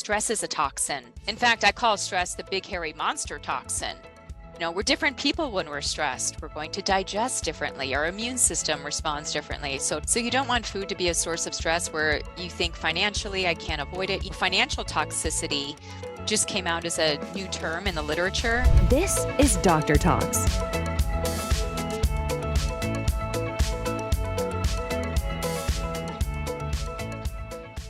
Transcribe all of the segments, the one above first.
stress is a toxin. In fact, I call stress the big hairy monster toxin. We're different people when we're stressed. We're going to digest differently. Our immune system responds differently. So you don't want food to be a source of stress where you think financially, I can't avoid it. Financial toxicity just came out as a new term in the literature. This is Doctor Talks.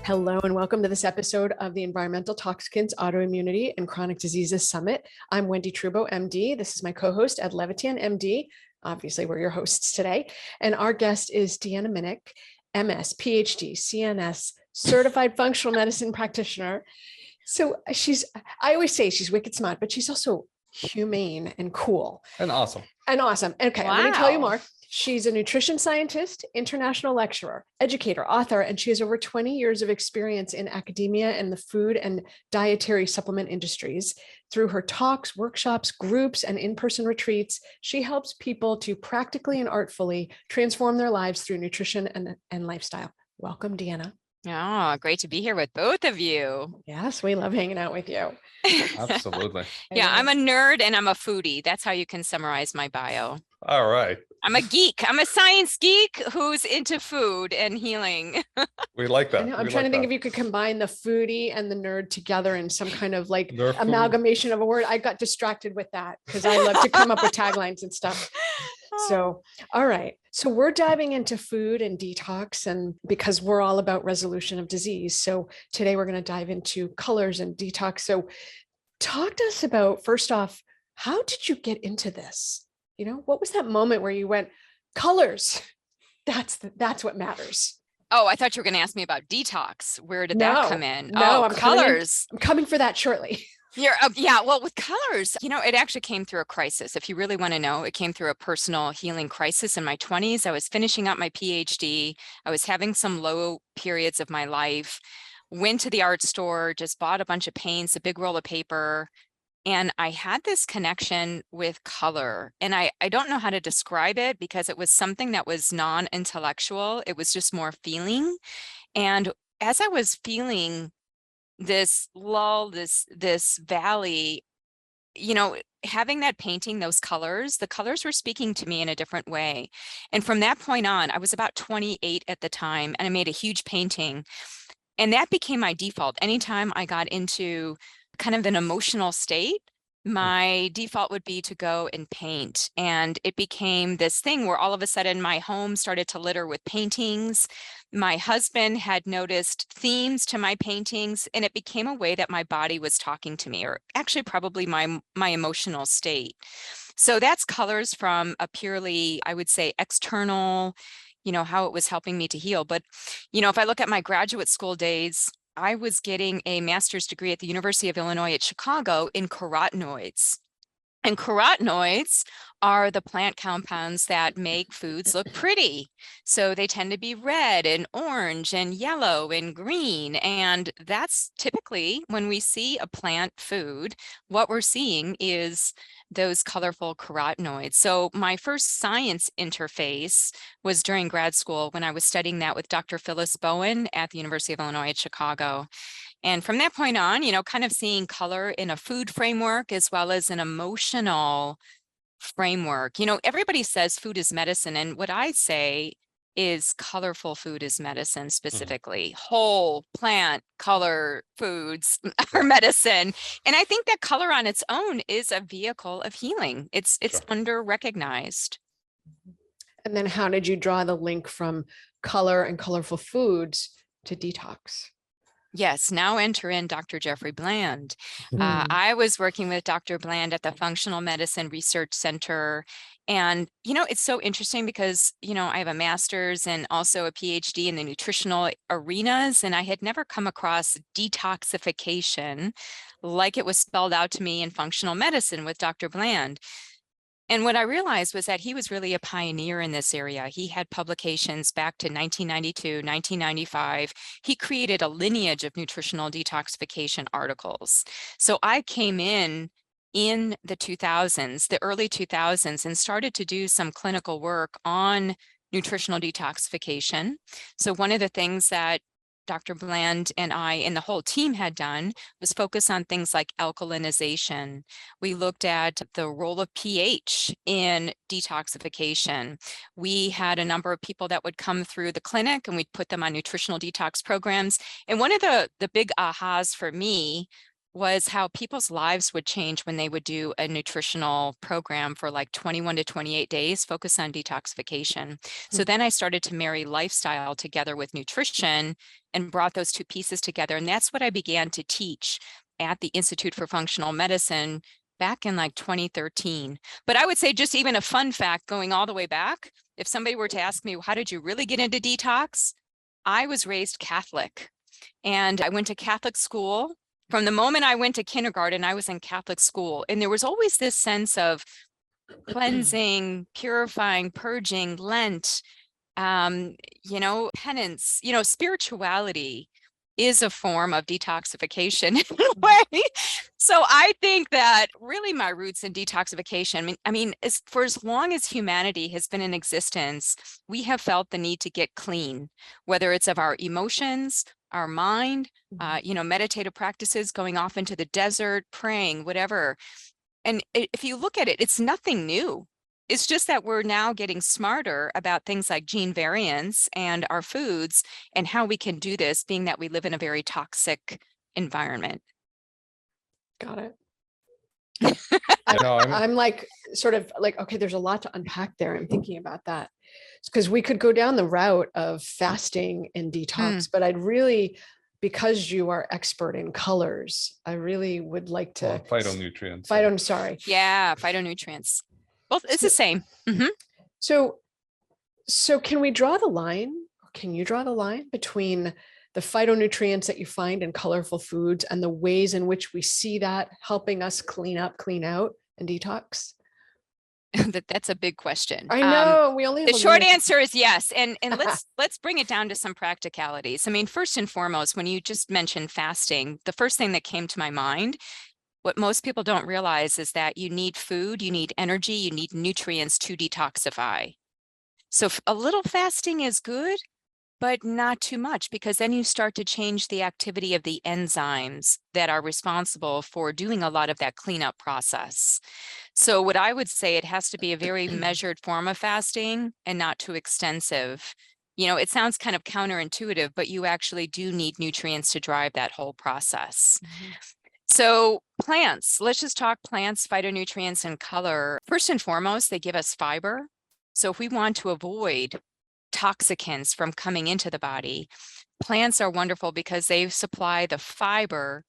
Hello and welcome to this episode of the Environmental Toxicants, Autoimmunity, and Chronic Diseases Summit. I'm Wendy Trubo, MD. This is my co-host, Ed Levitan, MD. Obviously, we're your hosts today. And our guest is Deanna Minich, MS, Ph.D, CNS, Certified Functional Medicine Practitioner. So I always say she's wicked smart, but she's also humane and cool. And awesome. Okay, Wow. I'm going to tell you more. She's a nutrition scientist, international lecturer, educator, author, and she has over 20 years of experience in academia and the food and dietary supplement industries. Through her talks, workshops, groups, and in-person retreats, she helps people to practically and artfully transform their lives through nutrition and lifestyle. Welcome, Deanna. Oh, great to be here with both of you. Yes, we love hanging out with you. Absolutely. Yeah, I'm a nerd and I'm a foodie. That's how you can summarize my bio. All right. I'm a geek. I'm a science geek who's into food and healing. We like that. I'm trying to think if you could combine the foodie and the nerd together in some kind of like Nerd food. amalgamation of a word. I got distracted with that because I love to come up with taglines and stuff. So, all right. So we're diving into food and detox, and because we're all about resolution of disease. So today we're going to dive into colors and detox. So talk to us about, first off, how did you get into this? What was that moment where you went, colors? That's what matters. Oh, I thought you were going to ask me about detox. Where did that come in? No, I'm colors. I'm coming for that shortly. Well, with colors, it actually came through a crisis. If you really want to know, it came through a personal healing crisis in my 20s. I was finishing up my Ph.D. I was having some low periods of my life, went to the art store, just bought a bunch of paints, a big roll of paper, and I had this connection with color. And I don't know how to describe it because it was something that was non-intellectual. It was just more feeling. And as I was feeling this lull, this valley, having that painting, those colors, the colors were speaking to me in a different way. And from that point on, I was about 28 at the time, and I made a huge painting. And that became my default. Anytime I got into kind of an emotional state, my default would be to go and paint. And it became this thing where all of a sudden my home started to litter with paintings. My husband had noticed themes to my paintings, and it became a way that my body was talking to me, or actually probably my emotional state. So that's colors from a purely, I would say, external, how it was helping me to heal. But, if I look at my graduate school days, I was getting a master's degree at the University of Illinois at Chicago in carotenoids. And carotenoids are the plant compounds that make foods look pretty. So they tend to be red and orange and yellow and green. And that's typically when we see a plant food, what we're seeing is those colorful carotenoids. So my first science interface was during grad school when I was studying that with Dr. Phyllis Bowen at the University of Illinois at Chicago. And from that point on, kind of seeing color in a food framework as well as an emotional framework. Everybody says food is medicine. And what I say is colorful food is medicine specifically. Whole plant color foods are medicine. And I think that color on its own is a vehicle of healing. It's Sure. under recognized. And then how did you draw the link from color and colorful foods to detox? Yes, now enter in Dr. Jeffrey Bland. I was working with Dr. Bland at the Functional Medicine Research Center. And, it's so interesting because, I have a master's and also a PhD in the nutritional arenas, and I had never come across detoxification like it was spelled out to me in functional medicine with Dr. Bland. And what I realized was that he was really a pioneer in this area. He had publications back to 1992, 1995. He created a lineage of nutritional detoxification articles. So I came in the 2000s, the early 2000s, and started to do some clinical work on nutritional detoxification. So one of the things that Dr. Bland and I and the whole team had done was focus on things like alkalinization. We looked at the role of pH in detoxification. We had a number of people that would come through the clinic and we'd put them on nutritional detox programs. And one of the big ahas for me was how people's lives would change when they would do a nutritional program for like 21 to 28 days, focus on detoxification. So then I started to marry lifestyle together with nutrition and brought those two pieces together. And that's what I began to teach at the Institute for Functional Medicine back in like 2013. But I would say just even a fun fact going all the way back, if somebody were to ask me, how did you really get into detox? I was raised Catholic and I went to Catholic school. From the moment I went to kindergarten, I was in Catholic school, and there was always this sense of cleansing, purifying, purging, Lent, penance, spirituality is a form of detoxification in a way. So I think that really my roots in detoxification, for as long as humanity has been in existence, we have felt the need to get clean, whether it's of our emotions, our mind, meditative practices, going off into the desert, praying, whatever. And if you look at it, it's nothing new. It's just that we're now getting smarter about things like gene variants and our foods and how we can do this, being that we live in a very toxic environment. Got it. No, I'm like, sort of like, okay, there's a lot to unpack there. I'm thinking about that because we could go down the route of fasting and detox, but I'd really, because you are expert in colors, I really would like to. Phytonutrients. Yeah, phytonutrients. Both, it's the same. Mm-hmm. So can we draw the line? Can you draw the line between the phytonutrients that you find in colorful foods and the ways in which we see that helping us clean up, clean out, and detox? That's a big question. I know. We only have the short answer is yes. And let's bring it down to some practicalities. First and foremost, when you just mentioned fasting, the first thing that came to my mind, what most people don't realize is that you need food, you need energy, you need nutrients to detoxify. So a little fasting is good, but not too much, because then you start to change the activity of the enzymes that are responsible for doing a lot of that cleanup process. So what I would say, it has to be a very measured form of fasting and not too extensive. It sounds kind of counterintuitive, but you actually do need nutrients to drive that whole process. Mm-hmm. So plants, let's just talk plants, phytonutrients, and color. First and foremost, they give us fiber. So if we want to avoid toxicants from coming into the body, plants are wonderful because they supply the fiber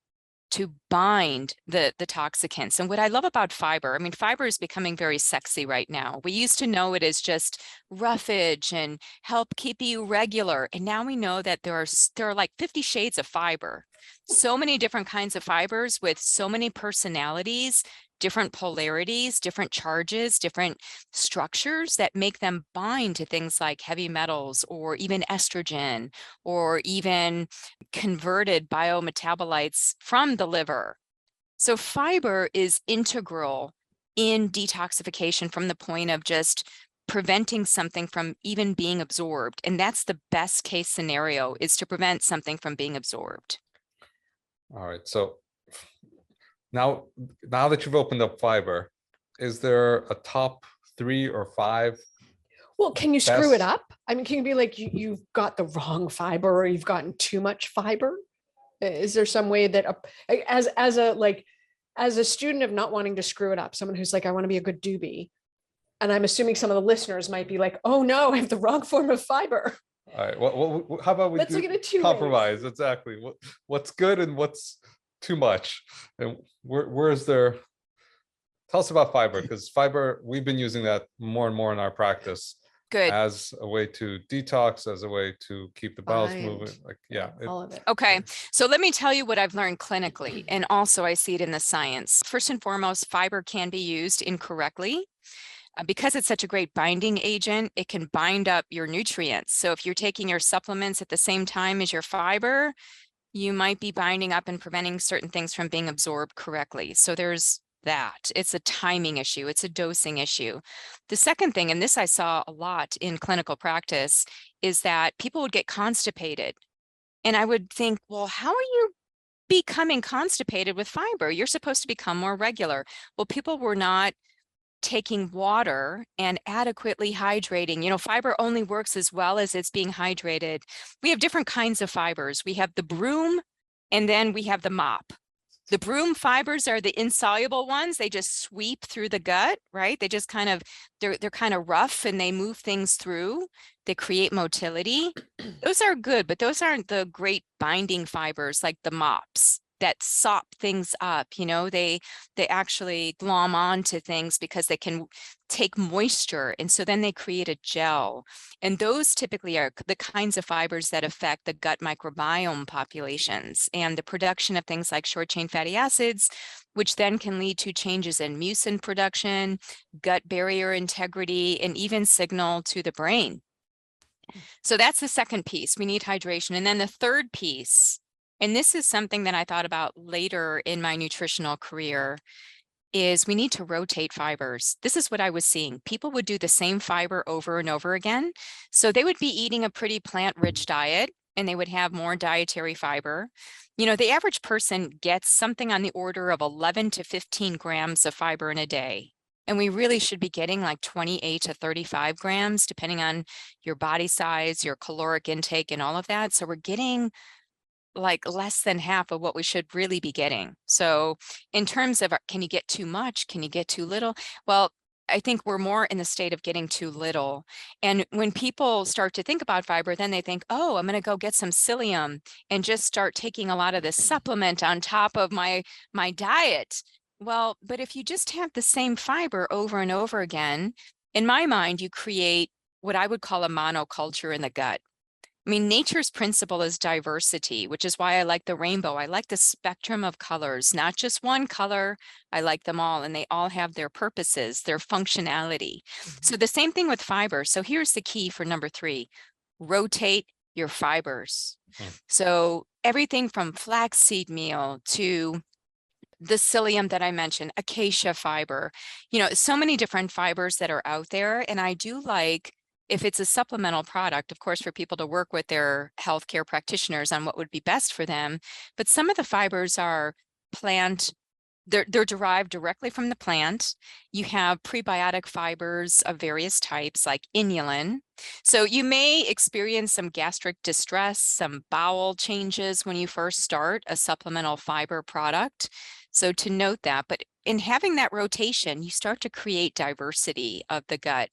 to bind the toxicants. And what I love about fiber, fiber is becoming very sexy right now. We used to know it as just roughage and help keep you regular. And now we know that there are like 50 shades of fiber, so many different kinds of fibers with so many personalities, different polarities, different charges, different structures that make them bind to things like heavy metals or even estrogen or even converted biometabolites from the liver. So fiber is integral in detoxification from the point of just preventing something from even being absorbed. And that's the best case scenario, is to prevent something from being absorbed. All right. So now that you've opened up fiber, is there a top 3 or 5? Well, can you screw it up? Can you be like, you've got the wrong fiber or you've gotten too much fiber? Is there some way that as a student of not wanting to screw it up, someone who's like, I want to be a good doobie, and I'm assuming some of the listeners might be like, oh no, I have the wrong form of fiber. All right. Well, how about we Let's look at it 2 compromise? ways. Exactly. What's good and what's too much, and where is there? Tell us about fiber, because fiber, we've been using that more and more in our practice. Good. As a way to detox, as a way to keep the bowels moving. All of it. Okay. So let me tell you what I've learned clinically. And also I see it in the science. First and foremost, fiber can be used incorrectly. Because it's such a great binding agent, it can bind up your nutrients. So if you're taking your supplements at the same time as your fiber, you might be binding up and preventing certain things from being absorbed correctly. So there's that. It's a timing issue. It's a dosing issue. The second thing, and this I saw a lot in clinical practice, is that people would get constipated And I would think, well, how are you becoming constipated with fiber? You're supposed to become more regular. Well, people were not taking water and adequately hydrating. You know, fiber only works as well as it's being hydrated. We have different kinds of fibers. We have the broom, and then we have the mop. The broom fibers are the insoluble ones. They just sweep through the gut, right? They just kind of, they're kind of rough and they move things through. They create motility. Those are good, but those aren't the great binding fibers like the mops that sop things up. You know, they actually glom onto things because they can take moisture, and so then they create a gel. And those typically are the kinds of fibers that affect the gut microbiome populations and the production of things like short chain fatty acids, which then can lead to changes in mucin production, gut barrier integrity, and even signal to the brain. So that's the second piece. We need hydration. And then the third piece, and this is something that I thought about later in my nutritional career, is we need to rotate fibers. This is what I was seeing. People would do the same fiber over and over again. So they would be eating a pretty plant-rich diet, and they would have more dietary fiber. You know, the average person gets something on the order of 11 to 15 grams of fiber in a day. And we really should be getting like 28 to 35 grams, depending on your body size, your caloric intake, and all of that. So we're getting like less than half of what we should really be getting. So in terms of, can you get too much? Can you get too little? Well, I think we're more in the state of getting too little. And when people start to think about fiber, then they think, oh, I'm going to go get some psyllium and just start taking a lot of this supplement on top of my diet. Well, but if you just have the same fiber over and over again, in my mind, you create what I would call a monoculture in the gut. I mean, nature's principle is diversity, which is why I like the rainbow. I like the spectrum of colors, not just one color. I like them all, and they all have their purposes, their functionality. So the same thing with fiber. So here's the key for number 3, rotate your fibers. So everything from flaxseed meal to the psyllium that I mentioned, acacia fiber, you know, so many different fibers that are out there. And I do like, if it's a supplemental product, of course, for people to work with their healthcare practitioners on what would be best for them. But some of the fibers are plant, they're derived directly from the plant. You have prebiotic fibers of various types like inulin. So you may experience some gastric distress, some bowel changes when you first start a supplemental fiber product. So to note that, but in having that rotation, you start to create diversity of the gut.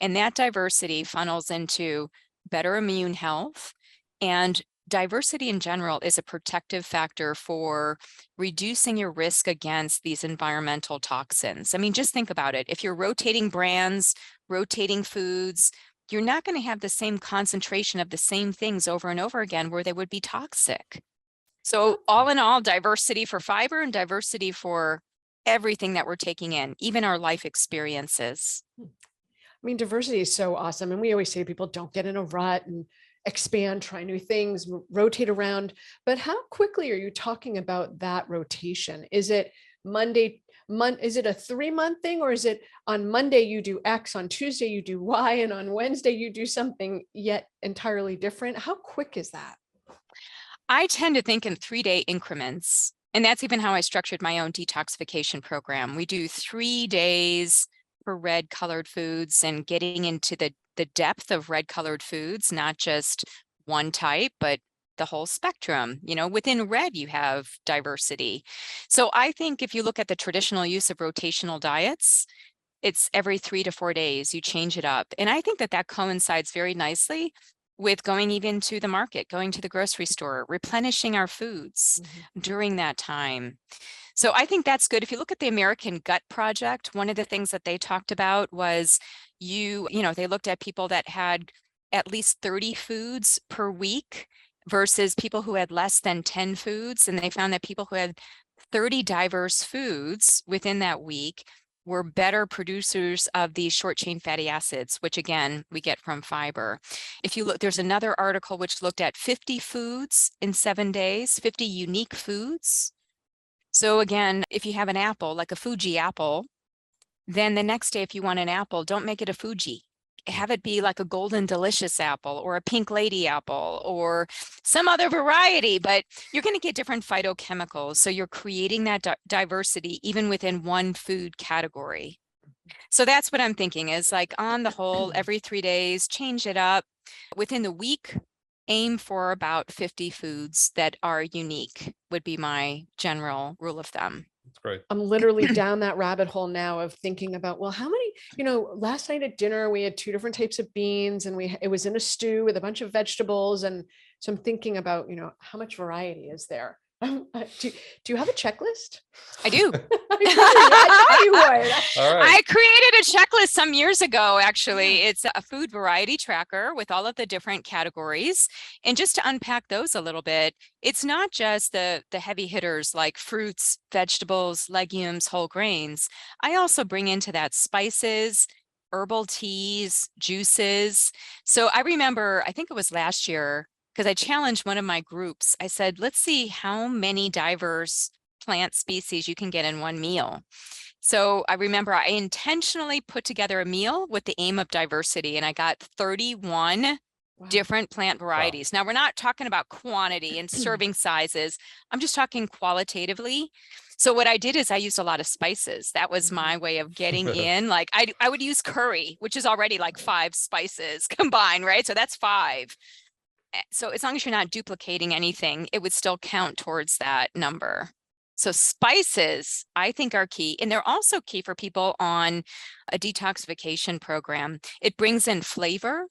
And that diversity funnels into better immune health, and diversity in general is a protective factor for reducing your risk against these environmental toxins. I mean, just think about it. If you're rotating brands, rotating foods, you're not going to have the same concentration of the same things over and over again where they would be toxic. So all in all, diversity for fiber and diversity for everything that we're taking in, even our life experiences. I mean, diversity is so awesome. And we always say to people, don't get in a rut and expand, try new things, rotate around. But how quickly are you talking about that rotation? Is it is it a 3-month thing, or is it on Monday you do X, on Tuesday you do Y, and on Wednesday you do something yet entirely different? How quick is that? I tend to think in 3-day increments. And that's even how I structured my own detoxification program. We do 3 days for red colored foods and getting into the depth of red colored foods, not just one type, but the whole spectrum. You know, within red, you have diversity. So I think if you look at the traditional use of rotational diets, it's every 3 to 4 days, you change it up. And I think that that coincides very nicely with going even to the market, going to the grocery store, replenishing our foods during that time. So I think that's good. If you look at the American Gut Project, one of the things that they talked about was they looked at people that had at least 30 foods per week versus people who had less than 10 foods. And they found that people who had 30 diverse foods within that week were better producers of these short chain fatty acids, which again, we get from fiber. If you look, there's another article which looked at 50 foods in 7 days, 50 unique foods. So again, if you have an apple, like a Fuji apple, then the next day, if you want an apple, don't make it a Fuji. have it be like a golden delicious apple or a pink lady apple or some other variety, but you're going to get different phytochemicals. So you're creating that diversity even within one food category. So that's what I'm thinking is like on the whole, every 3 days, change it up. Within the week, aim for about 50 foods that are unique would be my general rule of thumb. That's great. I'm literally down that rabbit hole now of thinking about, well, how many, last night at dinner, we had 2 different types of beans and it was in a stew with a bunch of vegetables. And so I'm thinking about, how much variety is there? Do you have a checklist? I do. I thought you would. All right. I created a checklist some years ago, actually. It's a food variety tracker with all of the different categories. And just to unpack those a little bit, it's not just the heavy hitters like fruits, vegetables, legumes, whole grains. I also bring into that spices, herbal teas, juices. So I remember, I think it was last year, because I challenged one of my groups. I said, let's see how many diverse plant species you can get in one meal. So I remember I intentionally put together a meal with the aim of diversity, and I got 31 different plant varieties. Now, we're not talking about quantity and serving sizes. I'm just talking qualitatively. So what I did is I used a lot of spices. That was my way of getting in. Like I would use curry, which is already like 5 spices combined, right? So that's 5. So as long as you're not duplicating anything, it would still count towards that number. So spices, I think, are key. And they're also key for people on a detoxification program. It brings in flavor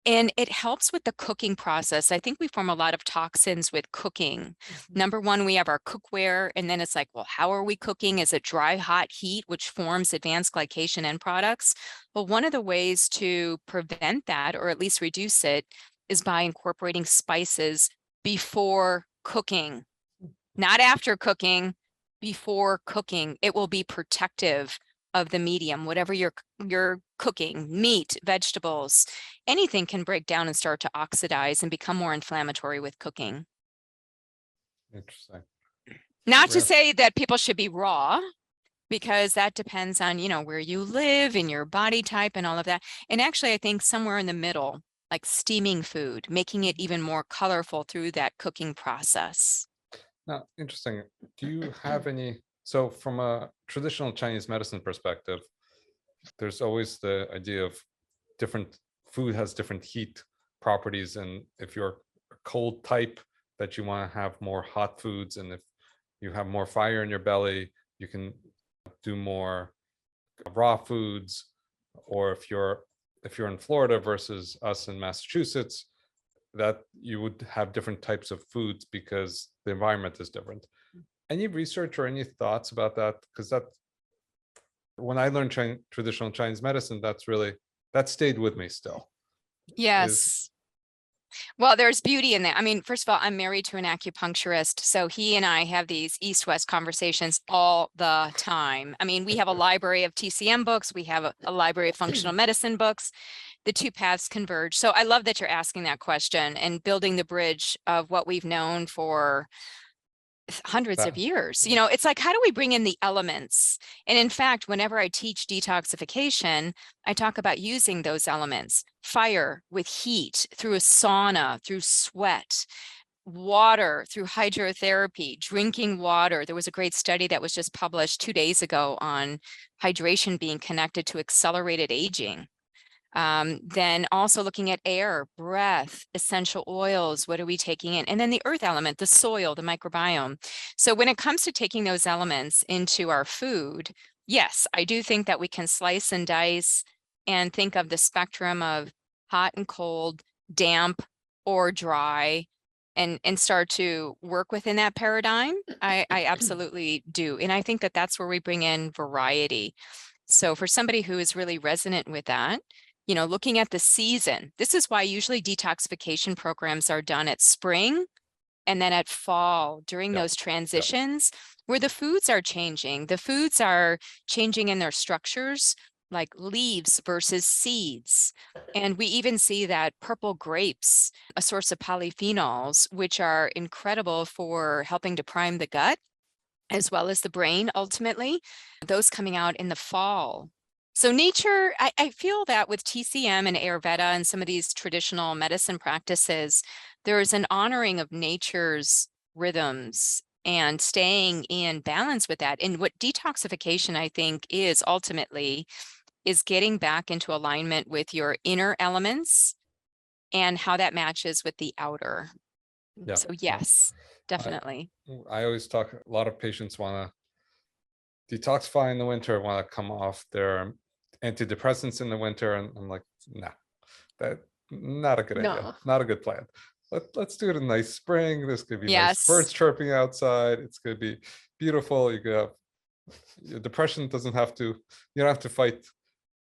and it helps with the cooking process. I think we form a lot of toxins with cooking. Number one, we have our cookware, and then it's like, well, how are we cooking? Is it dry, hot heat, which forms advanced glycation end products? Well, one of the ways to prevent that, or at least reduce it, is by incorporating spices before cooking, not after cooking, before cooking. It will be protective of the medium, whatever you're cooking, meat, vegetables, anything can break down and start to oxidize and become more inflammatory with cooking. Interesting. Not to say that people should be raw, because that depends on, where you live and your body type and all of that. And actually, I think somewhere in the middle, like steaming food, making it even more colorful through that cooking process. Now, interesting. Do you have any, so from a traditional Chinese medicine perspective, there's always the idea of different food has different heat properties. And if you're a cold type, that you want to have more hot foods. And if you have more fire in your belly, you can do more raw foods. Or if you're in Florida versus us in Massachusetts, that you would have different types of foods because the environment is different. Any research or any thoughts about that? Because that, when I learned traditional Chinese medicine, that stayed with me still. Yes. Well, there's beauty in that. I mean, first of all, I'm married to an acupuncturist, so he and I have these east-west conversations all the time. I mean, we have a library of TCM books. We have a library of functional medicine books. The two paths converge. So I love that you're asking that question and building the bridge of what we've known for hundreds of years. It's like, how do we bring in the elements? And in fact, whenever I teach detoxification, I talk about using those elements: fire with heat, through a sauna, through sweat, water through hydrotherapy, drinking water. There was a great study that was just published 2 days ago on hydration being connected to accelerated aging. Then also looking at air, breath, essential oils, what are we taking in? And then the earth element, the soil, the microbiome. So when it comes to taking those elements into our food, yes, I do think that we can slice and dice and think of the spectrum of hot and cold, damp or dry, and start to work within that paradigm. I absolutely do. And I think that that's where we bring in variety. So for somebody who is really resonant with that, looking at the season, this is why usually detoxification programs are done at spring and then at fall during those transitions where the foods are changing. The foods are changing in their structures, like leaves versus seeds. And we even see that purple grapes, a source of polyphenols, which are incredible for helping to prime the gut, as well as the brain, ultimately, those coming out in the fall. So nature, I feel that with TCM and Ayurveda and some of these traditional medicine practices, there's an honoring of nature's rhythms and staying in balance with that. And what detoxification, I think, is ultimately is getting back into alignment with your inner elements and how that matches with the outer. Yeah. So yes, definitely. I always talk, a lot of patients want to detoxify in the winter, want to come off their antidepressants in the winter. And I'm like, nah, that not a good idea. No. Not a good plan. Let's do it in nice spring. This could be nice Yes. birds chirping outside. It's going to be beautiful. You could have your depression doesn't have to, you don't have to fight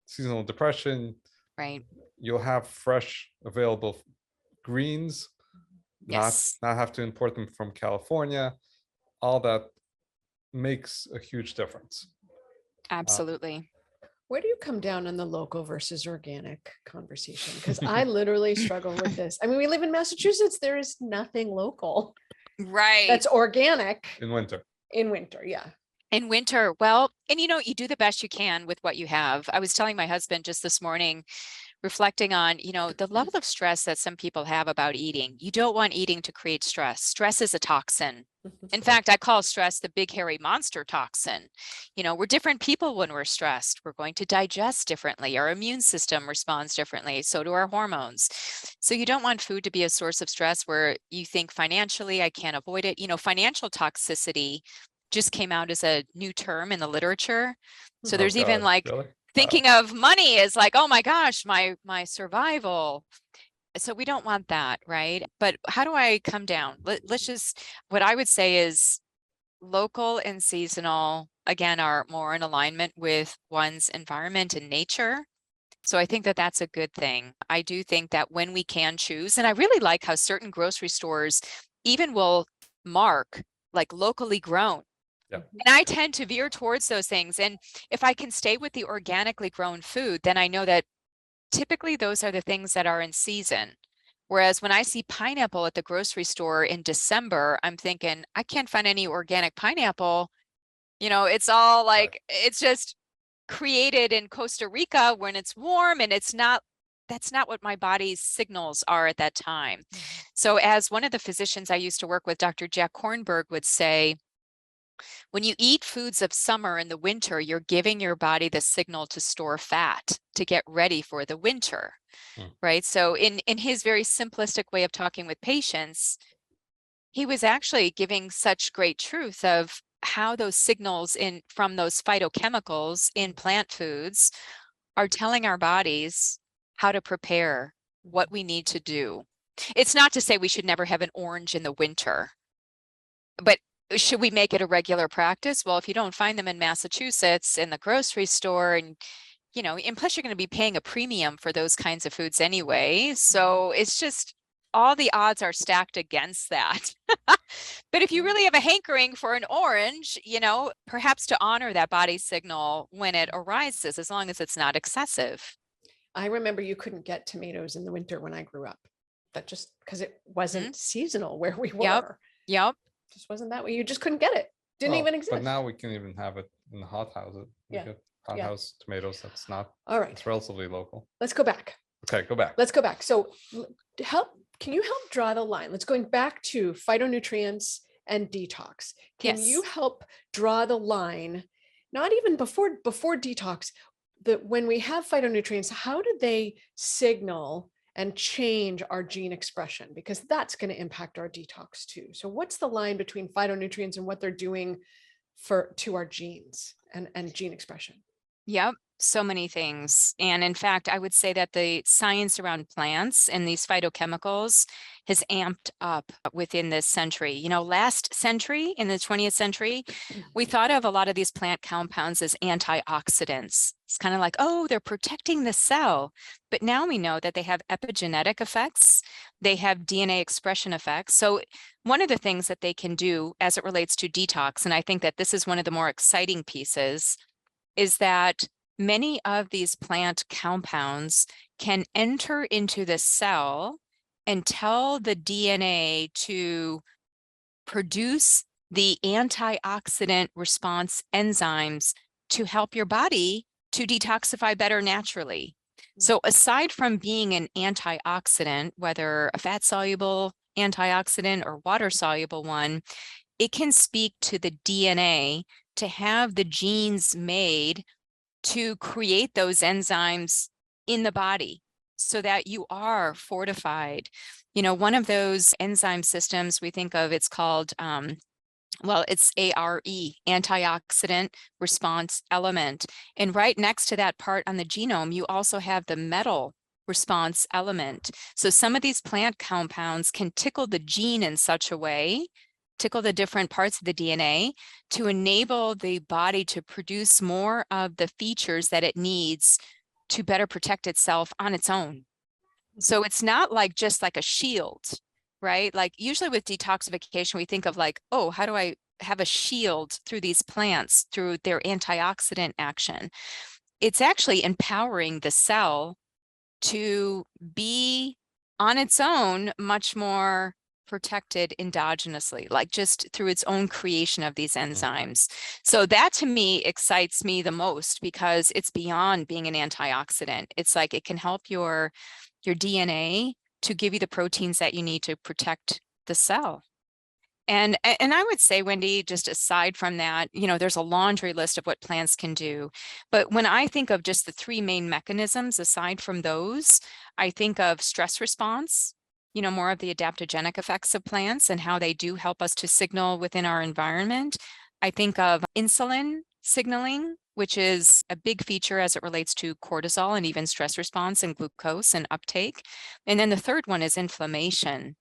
seasonal depression. Right. You'll have fresh available greens, Yes. not have to import them from California. All that makes a huge difference. Absolutely. Where do you come down on the local versus organic conversation? Because I literally struggle with this. I mean, we live in Massachusetts. There is nothing local Right. that's organic In winter. in winter. Yeah. In winter, well, and you do the best you can with what you have. I was telling my husband just this morning, reflecting on, the level of stress that some people have about eating. You don't want eating to create stress. Stress is a toxin. In fact, I call stress the big hairy monster toxin. We're different people when we're stressed. We're going to digest differently. Our immune system responds differently. So do our hormones. So you don't want food to be a source of stress where you think financially, I can't avoid it. Financial toxicity just came out as a new term in the literature. So there's even like really? thinking of money is like, oh my gosh, my survival. So we don't want that, right? But how do I come down? Let's just, what I would say is local and seasonal, again, are more in alignment with one's environment and nature. So I think that that's a good thing. I do think that when we can choose, and I really like how certain grocery stores even will mark like locally grown. Yep. And I tend to veer towards those things. And if I can stay with the organically grown food, then I know that typically those are the things that are in season. Whereas when I see pineapple at the grocery store in December, I'm thinking, I can't find any organic pineapple. It's all like, it's just created in Costa Rica when it's warm, and that's not what my body's signals are at that time. So as one of the physicians I used to work with, Dr. Jack Kornberg, would say, when you eat foods of summer in the winter, you're giving your body the signal to store fat to get ready for the winter, right? So in his very simplistic way of talking with patients, he was actually giving such great truth of how those signals from those phytochemicals in plant foods are telling our bodies how to prepare, what we need to do. It's not to say we should never have an orange in the winter, but should we make it a regular practice? Well, if you don't find them in Massachusetts in the grocery store, and plus you're going to be paying a premium for those kinds of foods anyway. So it's just, all the odds are stacked against that. But if you really have a hankering for an orange, perhaps to honor that body signal when it arises, as long as it's not excessive. I remember you couldn't get tomatoes in the winter when I grew up. That just because it wasn't seasonal where we were. Yep. Just wasn't that way. You just couldn't get it. Didn't even exist. But now we can even have it in the hothouse. We get hothouse tomatoes. That's not. All right. It's relatively local. Let's go back. Okay, go back. Let's go back. So can you help draw the line? Let's going back to phytonutrients and detox. Can you help draw the line, not even before detox, that when we have phytonutrients, how do they signal and change our gene expression? Because that's going to impact our detox too. So what's the line between phytonutrients and what they're doing to our genes and gene expression? Yep. So many things. And in fact, I would say that the science around plants and these phytochemicals has amped up within this century. Last century, in the 20th century, we thought of a lot of these plant compounds as antioxidants. It's kind of like, oh, they're protecting the cell. But now we know that they have epigenetic effects. They have DNA expression effects. So one of the things that they can do as it relates to detox, and I think that this is one of the more exciting pieces, is that many of these plant compounds can enter into the cell and tell the DNA to produce the antioxidant response enzymes to help your body to detoxify better naturally. So aside from being an antioxidant, whether a fat-soluble antioxidant or water-soluble one, it can speak to the DNA to have the genes made to create those enzymes in the body so that you are fortified. You know, one of those enzyme systems we think of, it's called, it's ARE, antioxidant response element. And right next to that part on the genome, you also have the metal response element. So some of these plant compounds can tickle the gene in such a way, tickle the different parts of the DNA to enable the body to produce more of the features that it needs to better protect itself on its own. So it's not like just like a shield, right? Like usually with detoxification, we think of like, oh, how do I have a shield through these plants through their antioxidant action? It's actually empowering the cell to be on its own much more protected endogenously, like just through its own creation of these enzymes. So that to me excites me the most because it's beyond being an antioxidant. It's like it can help your DNA to give you the proteins that you need to protect the cell. And I would say, Wendy, just aside from that, you know, there's a laundry list of what plants can do. But when I think of just the three main mechanisms, aside from those, I think of stress response, you know, more of the adaptogenic effects of plants and how they do help us to signal within our environment. I think of insulin signaling, which is a big feature as it relates to cortisol and even stress response and glucose and uptake. And then the third one is inflammation.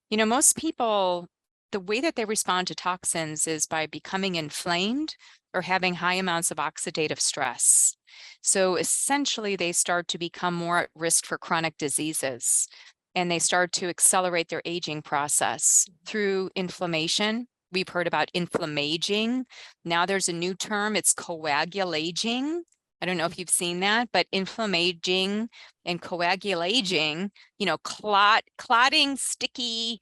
You know, most people, the way that they respond to toxins is by becoming inflamed or having high amounts of oxidative stress. So essentially, they start to become more at risk for chronic diseases, and they start to accelerate their aging process through inflammation. We've heard about inflammaging. Now there's a new term, it's coagulaging. I don't know if you've seen that, but inflammaging and coagulaging, you know, clotting, sticky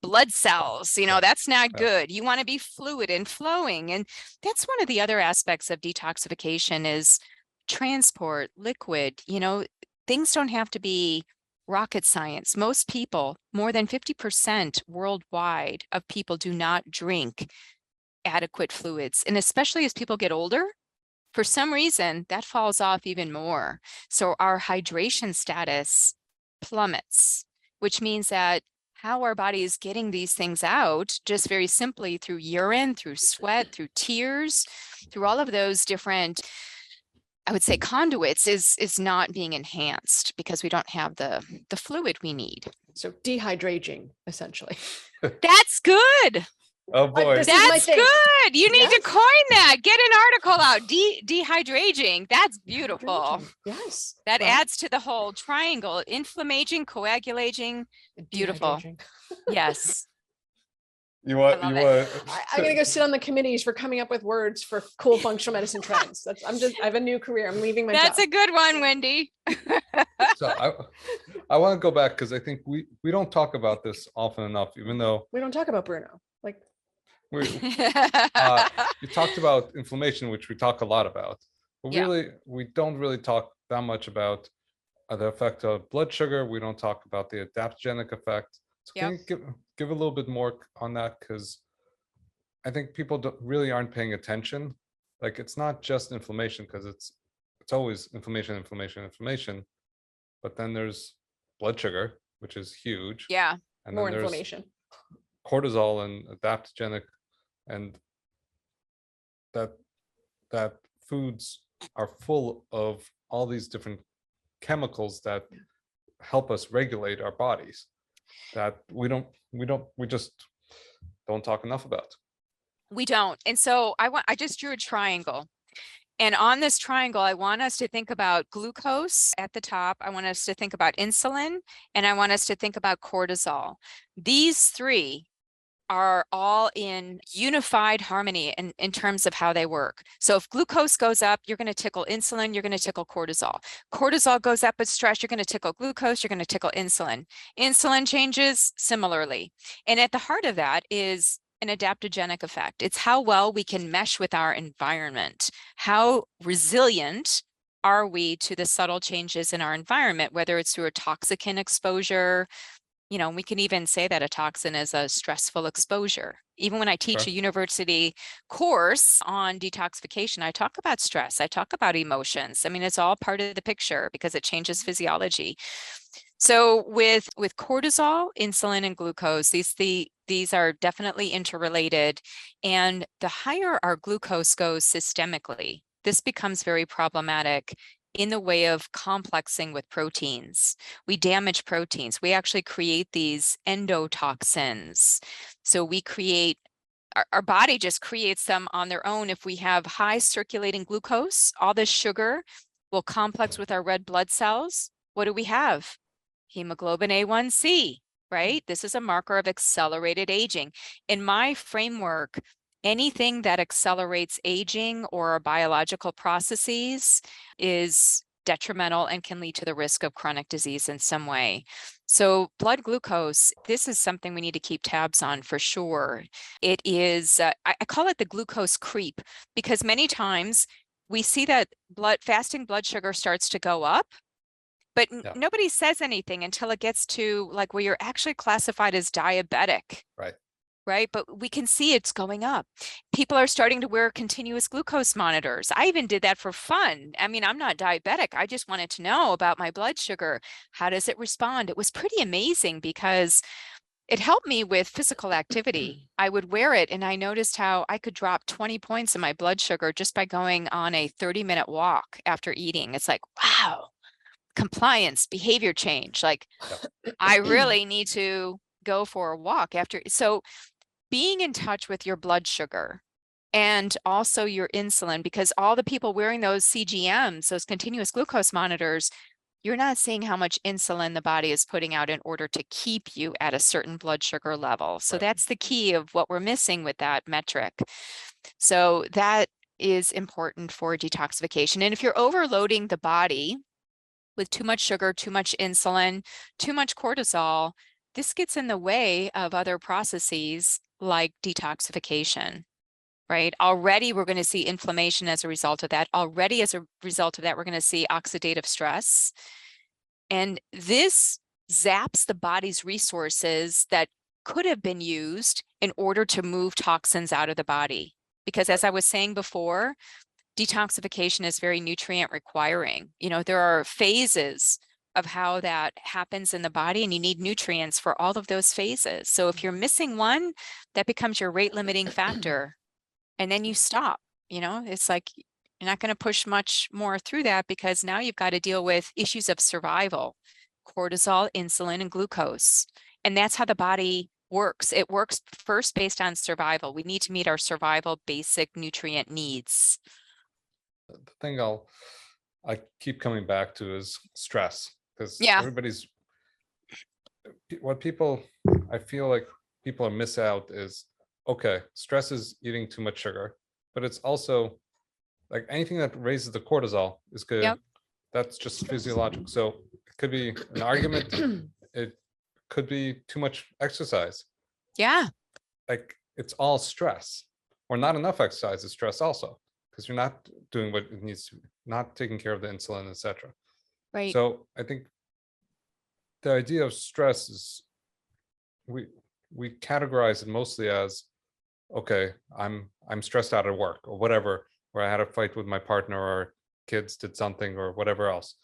blood cells, you know, that's not good. You want to be fluid and flowing. And that's one of the other aspects of detoxification is transport, liquid, you know, things don't have to be rocket science. Most people, more than 50% worldwide of people do not drink adequate fluids. And especially as people get older, for some reason, that falls off even more. So our hydration status plummets, which means that how our body is getting these things out, just very simply through urine, through sweat, through tears, through all of those different, I would say, conduits is not being enhanced because we don't have the fluid we need. So dehydrating, essentially. That's good. Oh boy. That's good. You need to coin that. Get an article out. Dehydrating. That's beautiful. Yes. That adds to the whole triangle. Inflammaging, coagulating. Beautiful. Yes. I'm gonna go sit on the committees for coming up with words for cool functional medicine trends. I have a new career. I'm leaving my job. That's a good one, Wendy. So I want to go back because I think we don't talk about this often enough, even though we don't talk about Bruno. Like you talked about inflammation, which we talk a lot about, but really we don't really talk that much about the effect of blood sugar. We don't talk about the adaptogenic effect. So can you give a little bit more on that? Because I think people really aren't paying attention. Like it's not just inflammation, because it's always inflammation. But then there's blood sugar, which is huge. Yeah. And more then there's inflammation. Cortisol and adaptogenic, and that foods are full of all these different chemicals that help us regulate our bodies that we just don't talk enough about. We don't. And so I just drew a triangle. And on this triangle, I want us to think about glucose at the top. I want us to think about insulin, and I want us to think about cortisol. These three are all in unified harmony in terms of how they work. So if glucose goes up, you're going to tickle insulin, you're going to tickle cortisol. Cortisol goes up with stress, you're going to tickle glucose, you're going to tickle insulin. Insulin changes similarly. And at the heart of that is an adaptogenic effect. It's how well we can mesh with our environment, how resilient are we to the subtle changes in our environment, whether it's through a toxicant exposure? We can even say that a toxin is a stressful exposure. Even when I teach Sure. a university course on detoxification, I talk about stress, I talk about emotions. I mean, it's all part of the picture because it changes physiology. So with cortisol, insulin, and glucose, these are definitely interrelated. And the higher our glucose goes systemically, this becomes very problematic in the way of complexing with proteins. We damage proteins. We actually create these endotoxins. So we create, our body just creates them on their own. If we have high circulating glucose, all this sugar will complex with our red blood cells. What do we have? Hemoglobin A1C, right? This is a marker of accelerated aging. In my framework, anything that accelerates aging or biological processes is detrimental and can lead to the risk of chronic disease in some way. So blood glucose, this is something we need to keep tabs on for sure. It is, I call it the glucose creep, because many times we see that fasting blood sugar starts to go up, but nobody says anything until it gets to like where you're actually classified as diabetic. Right. But we can see it's going up. People are starting to wear continuous glucose monitors. I even did that for fun. I mean, I'm not diabetic. I just wanted to know about my blood sugar. How does it respond? It was pretty amazing because it helped me with physical activity. I would wear it and I noticed how I could drop 20 points in my blood sugar just by going on a 30-minute walk after eating. It's like, wow, compliance, behavior change. Like, I really need to go for a walk after. So being in touch with your blood sugar and also your insulin, because all the people wearing those CGMs, those continuous glucose monitors, you're not seeing how much insulin the body is putting out in order to keep you at a certain blood sugar level. So that's the key of what we're missing with that metric. So that is important for detoxification. And if you're overloading the body with too much sugar, too much insulin, too much cortisol, this gets in the way of other processes like detoxification, right? Already we're going to see inflammation as a result of that. Already as a result of that, we're going to see oxidative stress. And this zaps the body's resources that could have been used in order to move toxins out of the body. Because as I was saying before, detoxification is very nutrient requiring. There are phases of how that happens in the body, and you need nutrients for all of those phases. So if you're missing one, that becomes your rate limiting factor. And then you stop. It's like you're not going to push much more through that because now you've got to deal with issues of survival, cortisol, insulin, and glucose. And that's how the body works. It works first based on survival. We need to meet our survival basic nutrient needs. The thing I keep coming back to is stress, because I feel like people miss out is, okay, stress is eating too much sugar, but it's also like anything that raises the cortisol is good. That's just physiological. So it could be an argument. It could be too much exercise. Like it's all stress, or not enough exercise is stress also, because you're not doing what it needs to, not taking care of the insulin, etc. Right. So I think the idea of stress is we categorize it mostly as, okay, I'm stressed out at work or whatever, or I had a fight with my partner or kids did something or whatever else.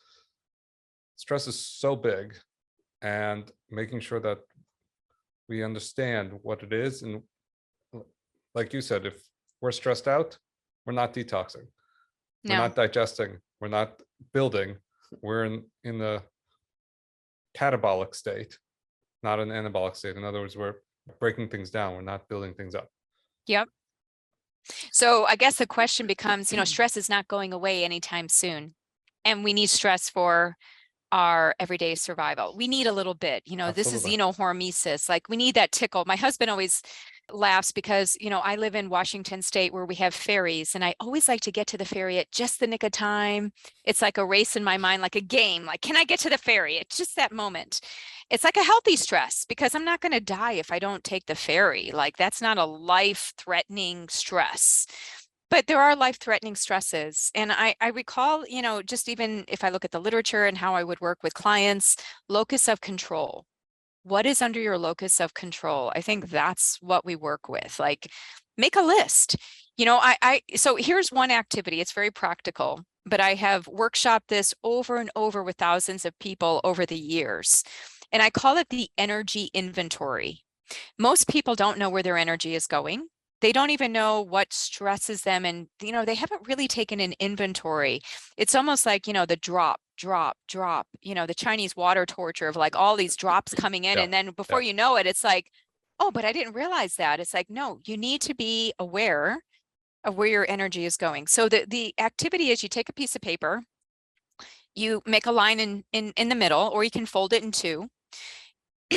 Stress is so big, and making sure that we understand what it is. And like you said, if we're stressed out, we're not detoxing. We're not digesting. We're not building. We're in the catabolic state, not an anabolic state. In other words, we're breaking things down. We're not building things up. So I guess the question becomes, stress is not going away anytime soon. And we need stress for our everyday survival. We need a little bit, this is xenohormesis. Like we need that tickle. My husband always laughs because, I live in Washington State where we have ferries, and I always like to get to the ferry at just the nick of time. It's like a race in my mind, like a game. Like, can I get to the ferry? It's just that moment. It's like a healthy stress because I'm not going to die if I don't take the ferry. Like that's not a life-threatening stress. But there are life-threatening stresses. And I recall, just even if I look at the literature and how I would work with clients, locus of control. What is under your locus of control? I think that's what we work with. Like, make a list. So here's one activity. It's very practical, but I have workshopped this over and over with thousands of people over the years. And I call it the energy inventory. Most people don't know where their energy is going. They don't even know what stresses them. And, they haven't really taken an inventory. It's almost like, the drop, the Chinese water torture of like all these drops coming in. And then before you know it, it's like, oh, but I didn't realize that. It's like, no, you need to be aware of where your energy is going. So the activity is you take a piece of paper, you make a line in the middle, or you can fold it in two.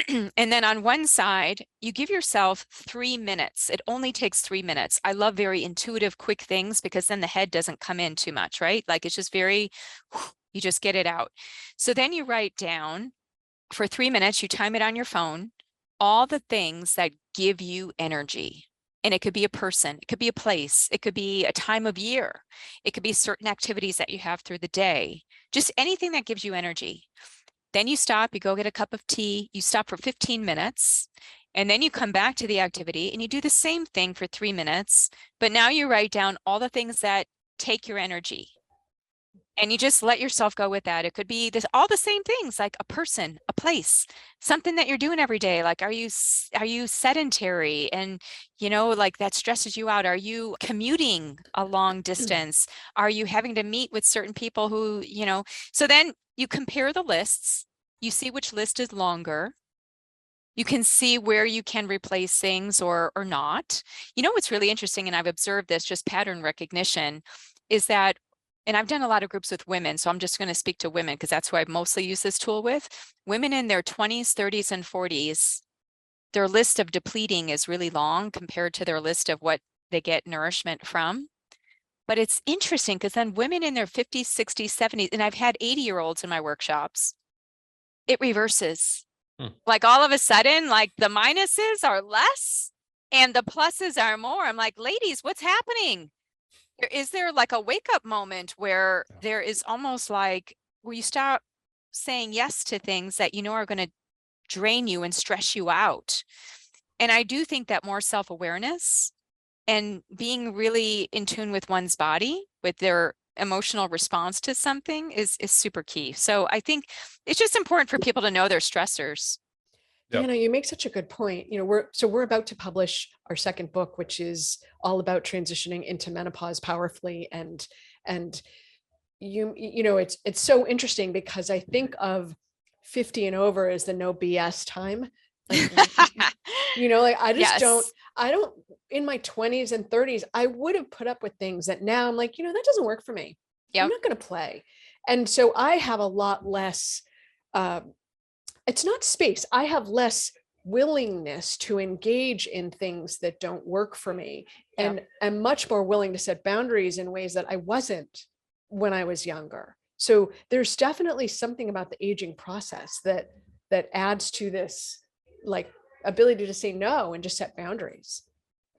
And then on one side, you give yourself 3 minutes. It only takes 3 minutes. I love very intuitive, quick things because then the head doesn't come in too much, right? Like it's just very, you just get it out. So then you write down for 3 minutes, you time it on your phone, all the things that give you energy. And it could be a person, it could be a place, it could be a time of year, it could be certain activities that you have through the day, just anything that gives you energy. Then you stop, you go get a cup of tea, you stop for 15 minutes, and then you come back to the activity and you do the same thing for 3 minutes, but now you write down all the things that take your energy. And you just let yourself go with that. It could be all the same things, like a person, a place, something that you're doing every day. Like, are you sedentary and, like that stresses you out? Are you commuting a long distance? Are you having to meet with certain people who, so then you compare the lists, you see which list is longer. You can see where you can replace things or not. What's really interesting, and I've observed this, just pattern recognition, is that, and I've done a lot of groups with women, so I'm just going to speak to women because that's who I mostly use this tool with. Women in their 20s, 30s, and 40s, their list of depleting is really long compared to their list of what they get nourishment from. But it's interesting because then women in their 50s, 60s, 70s, and I've had 80-year-olds in my workshops, it reverses. Like all of a sudden, like the minuses are less and the pluses are more. I'm like, ladies, what's happening? Is there like a wake up moment where there is almost like where you start saying yes to things that are going to drain you and stress you out? And I do think that more self-awareness and being really in tune with one's body, with their emotional response to something is super key. So I think it's just important for people to know their stressors. Deanna, you make such a good point. We're about to publish our second book, which is all about transitioning into menopause powerfully. And it's so interesting because I think of 50 and over as the no BS time. Like, I just I don't, in my 20s and 30s, I would have put up with things that now I'm like, that doesn't work for me. I'm not going to play. And so I have a lot less, it's not space. I have less willingness to engage in things that don't work for me. And I'm much more willing to set boundaries in ways that I wasn't when I was younger. So there's definitely something about the aging process that adds to this, like, ability to say no and just set boundaries.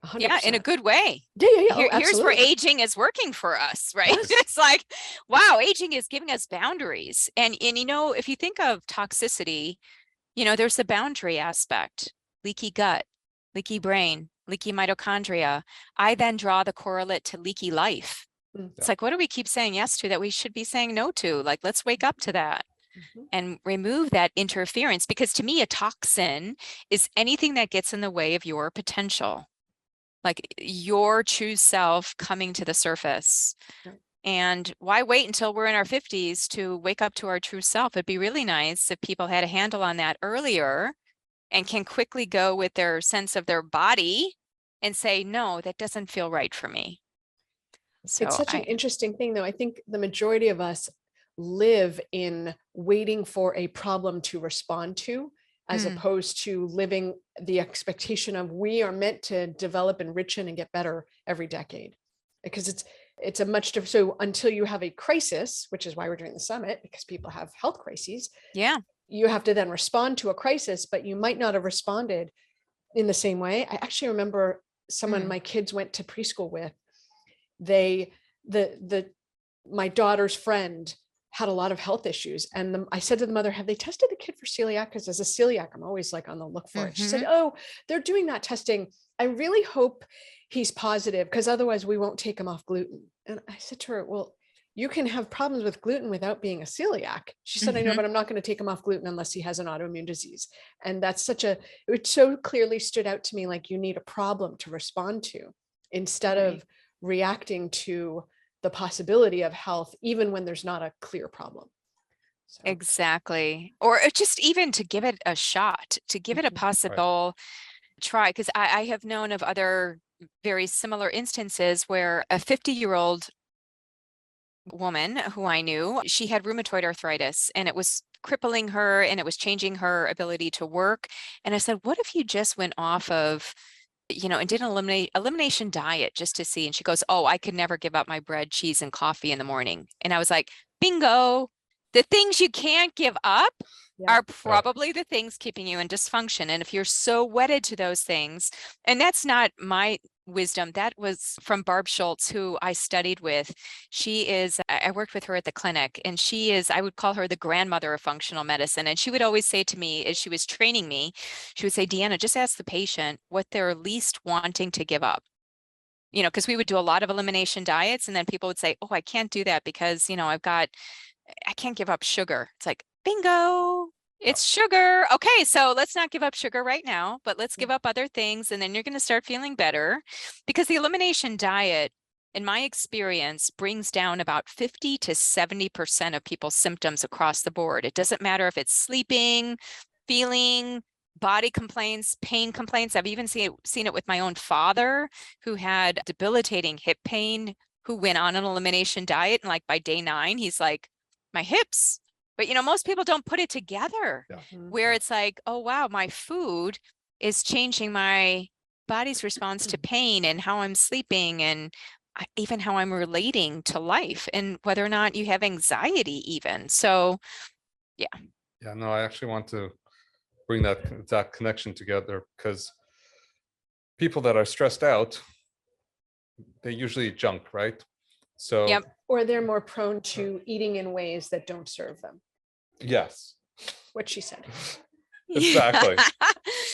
100%. Yeah, in a good way. Yeah. Here's where aging is working for us, right? Yes. It's like, wow, aging is giving us boundaries. And if you think of toxicity, there's the boundary aspect: leaky gut, leaky brain, leaky mitochondria. I then draw the correlate to leaky life. It's like, what do we keep saying yes to that we should be saying no to? Like, let's wake up to that. And remove that interference, because to me, a toxin is anything that gets in the way of your potential, like your true self coming to the surface. And why wait until we're in our 50s to wake up to our true self? It'd be really nice if people had a handle on that earlier and can quickly go with their sense of their body and say, no, that doesn't feel right for me. So it's such an interesting thing, though. I think the majority of us live in waiting for a problem to respond to, as opposed to living the expectation of we are meant to develop, enrich, and get better every decade. Because it's a much different. So until you have a crisis, which is why we're doing the summit, because people have health crises. Yeah. You have to then respond to a crisis, but you might not have responded in the same way. I actually remember someone my kids went to preschool with, my daughter's friend had a lot of health issues. And I said to the mother, have they tested the kid for celiac? Because as a celiac, I'm always like on the look for it. She said, oh, they're doing that testing. I really hope he's positive, because otherwise we won't take him off gluten. And I said to her, well, you can have problems with gluten without being a celiac. She said, I know, but I'm not going to take him off gluten unless he has an autoimmune disease. And that's it so clearly stood out to me, like you need a problem to respond to instead of reacting to the possibility of health, even when there's not a clear problem. So. Exactly. Or just even to give it a shot, to give it a possible try. Because I have known of other very similar instances where a 50-year-old woman who I knew, she had rheumatoid arthritis and it was crippling her and it was changing her ability to work. And I said, what if you just went off of, and did an elimination diet just to see? And she goes, oh, I could never give up my bread, cheese, and coffee in the morning. And I was like, bingo. The things you can't give up are probably the things keeping you in dysfunction. And if you're so wedded to those things, and that's not my wisdom, that was from Barb Schultz, who I studied with. I worked with her at the clinic, and she is, I would call her the grandmother of functional medicine. And she would always say to me, as she was training me, she would say, Deanna, just ask the patient what they're least wanting to give up. Because we would do a lot of elimination diets, and then people would say, oh, I can't do that because, I can't give up sugar. It's like, bingo, it's sugar. Okay, so let's not give up sugar right now, but let's give up other things. And then you're going to start feeling better, because the elimination diet, in my experience, brings down about 50 to 70% of people's symptoms across the board. It doesn't matter if it's sleeping, feeling, body complaints, pain complaints. I've even seen it with my own father, who had debilitating hip pain, who went on an elimination diet. And like by day 9, he's like, my hips. But most people don't put it together where it's like, oh wow, my food is changing my body's response to pain and how I'm sleeping and even how I'm relating to life and whether or not you have anxiety even. So no, I actually want to bring that connection together, because people that are stressed out, they usually eat junk, right? So or they're more prone to eating in ways that don't serve them. Yes. What she said. Exactly.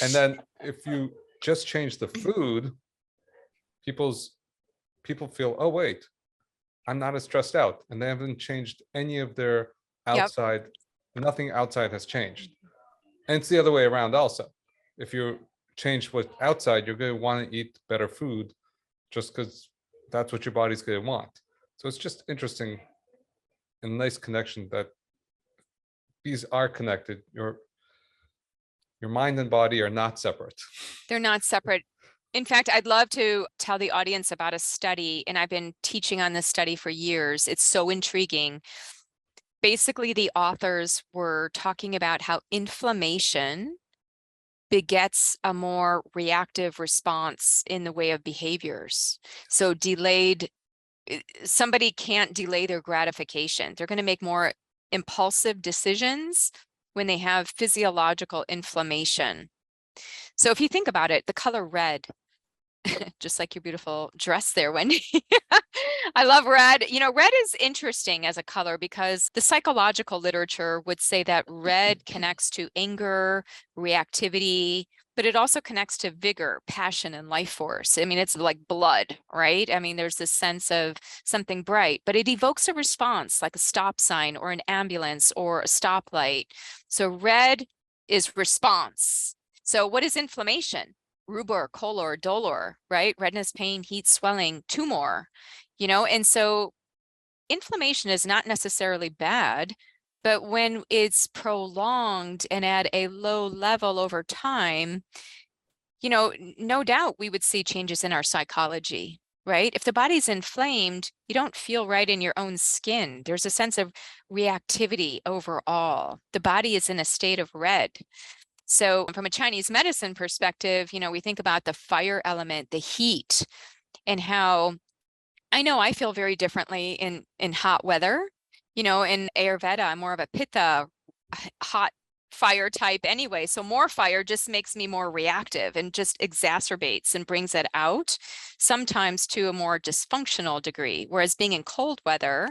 And then if you just change the food, people feel, oh wait, I'm not as stressed out, and they haven't changed any of their outside. Nothing outside has changed. And it's the other way around also. If you change what's outside, you're going to want to eat better food just because that's what your body's going to want. So it's just interesting and nice connection that these are connected. Your mind and body are not separate. They're not separate. In fact, I'd love to tell the audience about a study, and I've been teaching on this study for years. It's so intriguing. Basically, the authors were talking about how inflammation begets a more reactive response in the way of behaviors. So somebody can't delay their gratification. They're going to make more impulsive decisions when they have physiological inflammation. So if you think about it, the color red, just like your beautiful dress there, Wendy. I love red. Red is interesting as a color because the psychological literature would say that red connects to anger, reactivity, but it also connects to vigor, passion, and life force. I mean, it's like blood, right? I mean, there's this sense of something bright, but it evokes a response like a stop sign or an ambulance or a stoplight. So red is response. So what is inflammation? Rubor, color, dolor, right? Redness, pain, heat, swelling, tumor, and so inflammation is not necessarily bad, but when it's prolonged and at a low level over time, no doubt we would see changes in our psychology, right? If the body's inflamed, you don't feel right in your own skin. There's a sense of reactivity overall. The body is in a state of red. So from a Chinese medicine perspective, we think about the fire element, the heat, and how I know I feel very differently in hot weather. In Ayurveda, I'm more of a Pitta, hot fire type anyway. So more fire just makes me more reactive and just exacerbates and brings it out, sometimes to a more dysfunctional degree. Whereas being in cold weather,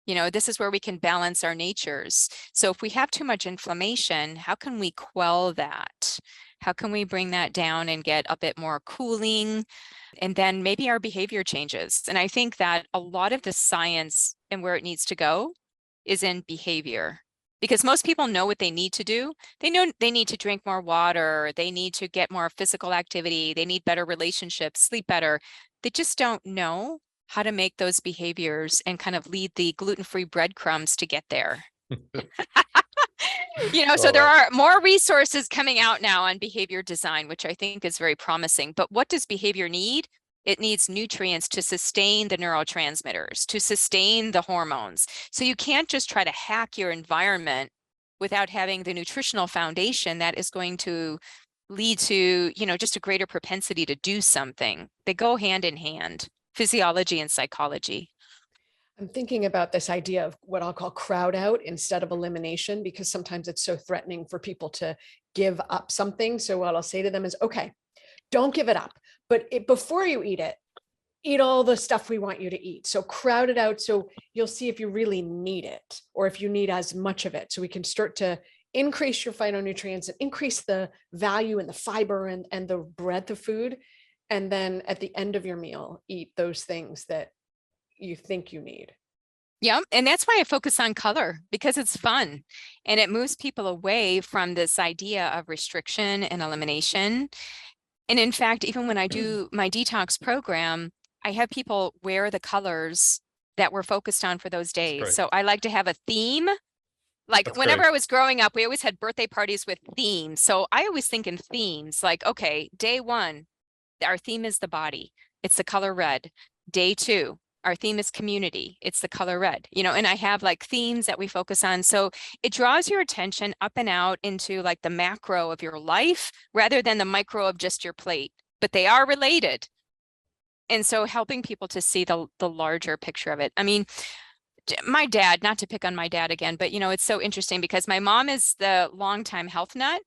this is where we can balance our natures. So if we have too much inflammation, how can we quell that? How can we bring that down and get a bit more cooling? And then maybe our behavior changes. And I think that a lot of the science and where it needs to go is in behavior, because most people know what they need to do. They know they need to drink more water. They need to get more physical activity. They need better relationships, sleep better. They just don't know how to make those behaviors and kind of lead the gluten-free breadcrumbs to get there. So there are more resources coming out now on behavior design, which I think is very promising. But what does behavior need? It needs nutrients to sustain the neurotransmitters, to sustain the hormones. So you can't just try to hack your environment without having the nutritional foundation that is going to lead to, just a greater propensity to do something. They go hand in hand, physiology and psychology. I'm thinking about this idea of what I'll call crowd out instead of elimination, because sometimes it's so threatening for people to give up something. So what I'll say to them is, okay, don't give it up, but before you eat it, eat all the stuff we want you to eat. So crowd it out. So you'll see if you really need it or if you need as much of it. So we can start to increase your phytonutrients and increase the value and the fiber and the breadth of food. And then at the end of your meal, eat those things that you think you need. Yeah. And that's why I focus on color, because it's fun and it moves people away from this idea of restriction and elimination. And in fact, even when I do my detox program, I have people wear the colors that we're focused on for those days. So I like to have a theme. Like whenever I was growing up, we always had birthday parties with themes. So I always think in themes, like, okay, day 1, our theme is the body. It's the color red. Day 2, our theme is community. It's the color red, and I have like themes that we focus on. So it draws your attention up and out into like the macro of your life rather than the micro of just your plate, but they are related. And so helping people to see the larger picture of it. I mean, my dad, not to pick on my dad again, but it's so interesting because my mom is the longtime health nut.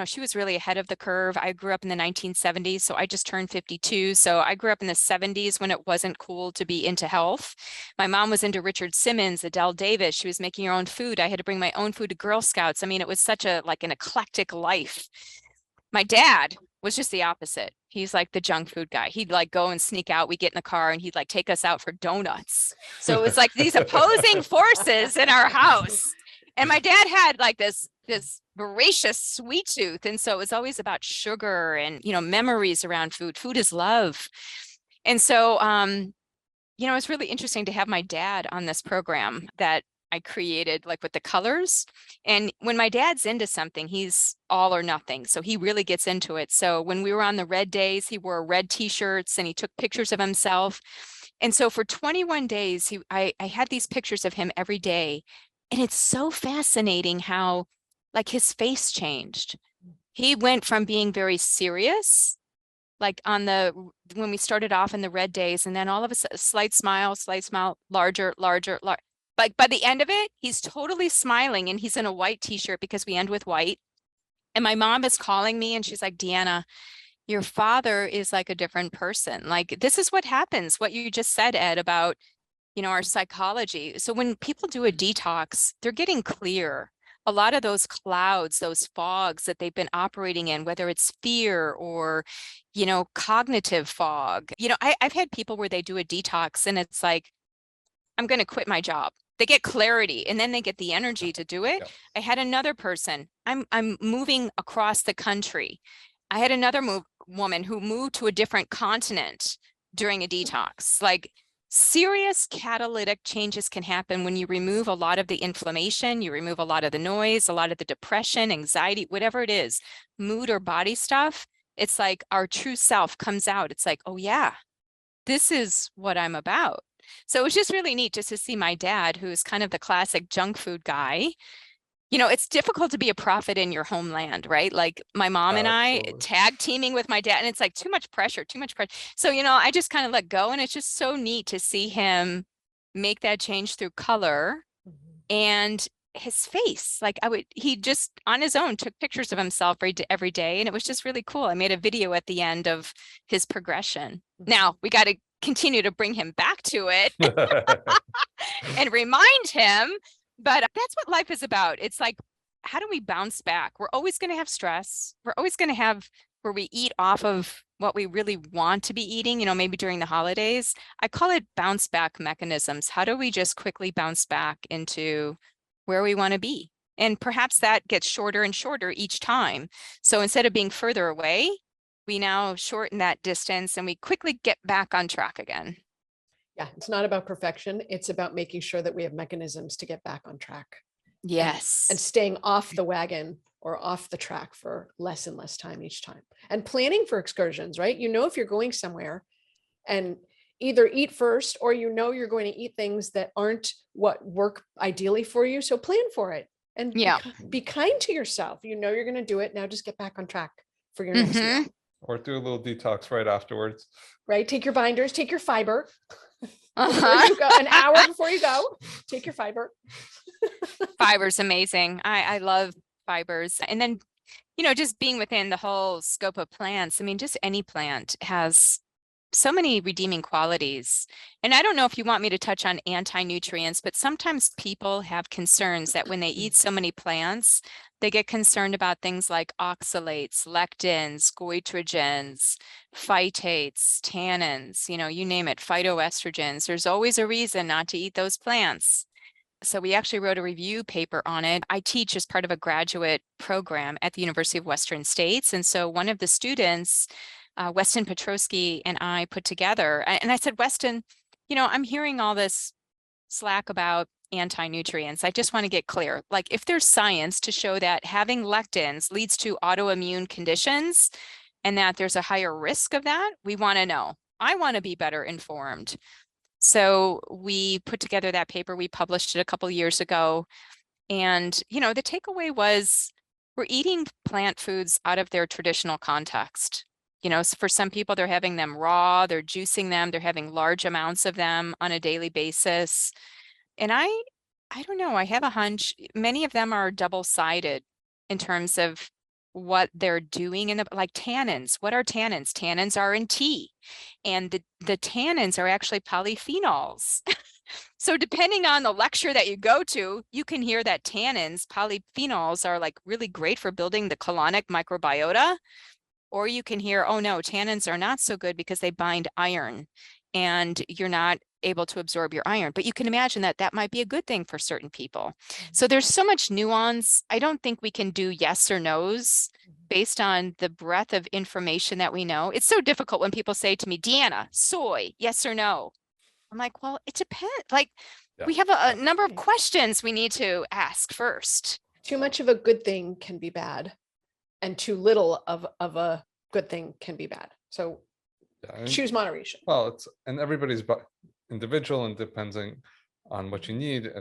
She was really ahead of the curve. I grew up in the 1970s, so I just turned 52. So I grew up in the 70s when it wasn't cool to be into health. My mom was into Richard Simmons, Adele Davis. She was making her own food. I had to bring my own food to Girl Scouts. I mean, it was such an eclectic life. My dad was just the opposite. He's like the junk food guy. He'd like go and sneak out. We get in the car and he'd like take us out for donuts. So it was like these opposing forces in our house. And my dad had like this voracious sweet tooth. And so it was always about sugar and, memories around food. Food is love. And so, it's really interesting to have my dad on this program that I created like with the colors. And when my dad's into something, he's all or nothing. So he really gets into it. So when we were on the red days, he wore red t-shirts and he took pictures of himself. And so for 21 days, I had these pictures of him every day. And it's so fascinating how like his face changed. He went from being very serious, like when we started off in the red days, and then all of a sudden, slight smile, larger. Like by the end of it, he's totally smiling and he's in a white t-shirt because we end with white. And my mom is calling me and she's like, Deanna, your father is like a different person. Like, this is what happens, what you just said, Ed, about, our psychology. So when people do a detox, they're getting clear. A lot of those clouds, those fogs that they've been operating in, whether it's fear or, cognitive fog. I've had people where they do a detox and it's like, I'm going to quit my job. They get clarity and then they get the energy to do it. Yeah. I had another person, I'm moving across the country. I had another woman who moved to a different continent during a detox. Like, serious catalytic changes can happen when you remove a lot of the inflammation, you remove a lot of the noise, a lot of the depression, anxiety, whatever it is, mood or body stuff. It's like our true self comes out. It's like, oh yeah, this is what I'm about. So it was just really neat just to see my dad, who's kind of the classic junk food guy. It's difficult to be a prophet in your homeland, right? Like my mom and I tag teaming with my dad, and it's like too much pressure. So, I just kind of let go, and it's just so neat to see him make that change through color. And his face. Like he just on his own took pictures of himself every day. And it was just really cool. I made a video at the end of his progression. Now we got to continue to bring him back to it and remind him. But that's what life is about. It's like, how do we bounce back? We're always going to have stress. We're always going to have where we eat off of what we really want to be eating, maybe during the holidays. I call it bounce back mechanisms. How do we just quickly bounce back into where we want to be? And perhaps that gets shorter and shorter each time. So instead of being further away, we now shorten that distance and we quickly get back on track again. Yeah, it's not about perfection. It's about making sure that we have mechanisms to get back on track. Yes. And staying off the wagon or off the track for less and less time each time. And planning for excursions, right? If you're going somewhere and either eat first or you're going to eat things that aren't what work ideally for you. So plan for it and be kind to yourself. You're going to do it. Now just get back on track for your next meal. Or do a little detox right afterwards. Right? Take your binders, take your fiber. Before you go, an hour before you go, take your fiber. Fiber's amazing. I love fibers. And then, just being within the whole scope of plants. I mean, just any plant has so many redeeming qualities. And I don't know if you want me to touch on anti-nutrients, but sometimes people have concerns that when they eat so many plants, they get concerned about things like oxalates, lectins, goitrogens, phytates, tannins, you name it, phytoestrogens. There's always a reason not to eat those plants. So we actually wrote a review paper on it. I teach as part of a graduate program at the University of Western States. And so one of the students, Weston Petrosky, and I put together, and I said, Weston, I'm hearing all this slack about anti-nutrients. I just want to get clear. Like, if there's science to show that having lectins leads to autoimmune conditions and that there's a higher risk of that, we want to know. I want to be better informed. So we put together that paper. We published it a couple of years ago. And, the takeaway was we're eating plant foods out of their traditional context. So for some people, they're having them raw, they're juicing them, they're having large amounts of them on a daily basis. And I don't know, I have a hunch many of them are double-sided in terms of what they're doing in like tannins. What are tannins? Tannins are in tea, and the tannins are actually polyphenols. So depending on the lecture that you go to, you can hear that tannins, polyphenols, are like really great for building the colonic microbiota. Or you can hear, oh no, tannins are not so good because they bind iron and you're not able to absorb your iron. But you can imagine that that might be a good thing for certain people. So there's so much nuance. I don't think we can do yes or no's based on the breadth of information that we know. It's so difficult when people say to me, Deanna, soy, yes or no? I'm like, well, it depends. Like, we have a number of questions we need to ask first. Too much of a good thing can be bad, and too little of a good thing can be bad. So choose moderation. Well, and everybody's individual and depending on what you need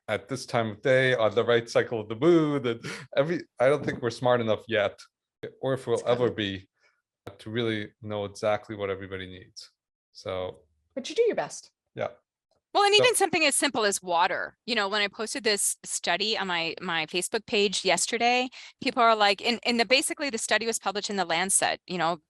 at this time of day, on the right cycle of the moon. And I don't think we're smart enough yet, or if we'll ever be, to really know exactly what everybody needs. So, but you do your best. Yeah. Well, and even something as simple as water. When I posted this study on my Facebook page yesterday, people are like, basically the study was published in the Lancet,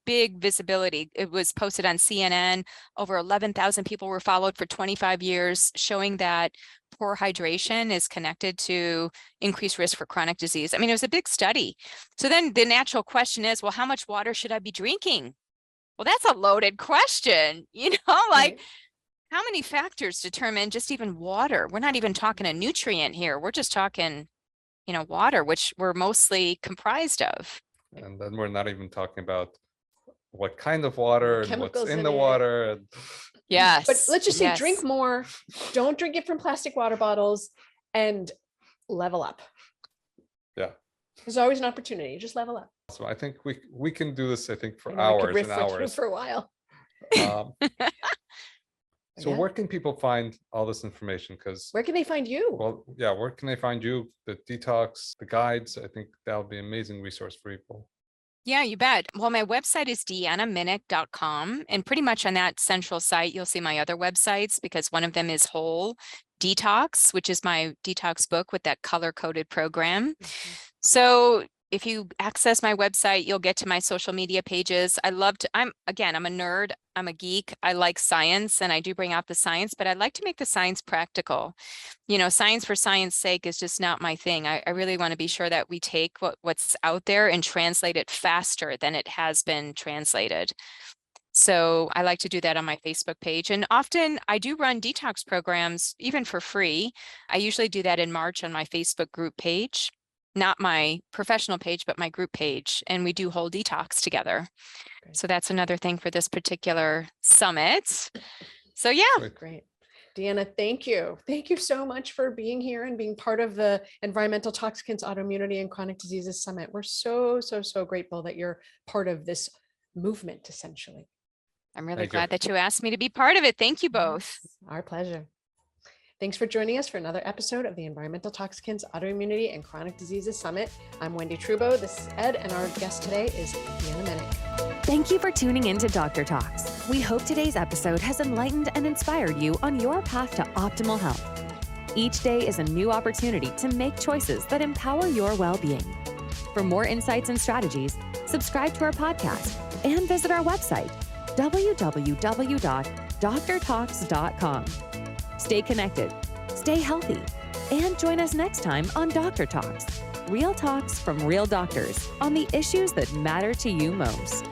big visibility. It was posted on CNN. Over 11,000 people were followed for 25 years, showing that poor hydration is connected to increased risk for chronic disease. I mean, it was a big study. So then the natural question is, well, how much water should I be drinking? Well, that's a loaded question, Right. How many factors determine just even water? We're not even talking a nutrient here. We're just talking, water, which we're mostly comprised of. And then we're not even talking about what kind of water and what's in the it. water. And Yes. But let's just say drink more. Don't drink it from plastic water bottles, and level up. Yeah. There's always an opportunity. Just level up. So I think we can do this, I think, for hours and hours. For a while. So where can people find all this information? Because where can they find you? Well, yeah, where can they find you? The detox, the guides. I think that would be an amazing resource for people. Yeah, you bet. Well, my website is deannaminich.com. And pretty much on that central site, you'll see my other websites, because one of them is whole, Detox, which is my detox book with that color-coded program. So if you access my website, you'll get to my social media pages. I'm a nerd, I'm a geek. I like science and I do bring out the science, but I like to make the science practical. Science for science sake is just not my thing. I really want to be sure that we take what's out there and translate it faster than it has been translated. So I like to do that on my Facebook page. And often I do run detox programs, even for free. I usually do that in March on my Facebook group page. Not my professional page, but my group page. And we do whole detox together. Great. So that's another thing for this particular summit. So yeah. Great. Deanna, thank you. Thank you so much for being here and being part of the Environmental Toxicants, Autoimmunity, and Chronic Diseases Summit. We're so grateful that you're part of this movement, essentially. I'm really glad that you asked me to be part of it. Thank you both. Our pleasure. Thanks for joining us for another episode of the Environmental Toxicants, Autoimmunity, and Chronic Diseases Summit. I'm Wendy Trubo. This is Ed, and our guest today is Deanna Minich. Thank you for tuning in to Dr. Talks. We hope today's episode has enlightened and inspired you on your path to optimal health. Each day is a new opportunity to make choices that empower your well-being. For more insights and strategies, subscribe to our podcast and visit our website, www.drtalks.com. Stay connected, stay healthy, and join us next time on Dr. Talks, real talks from real doctors on the issues that matter to you most.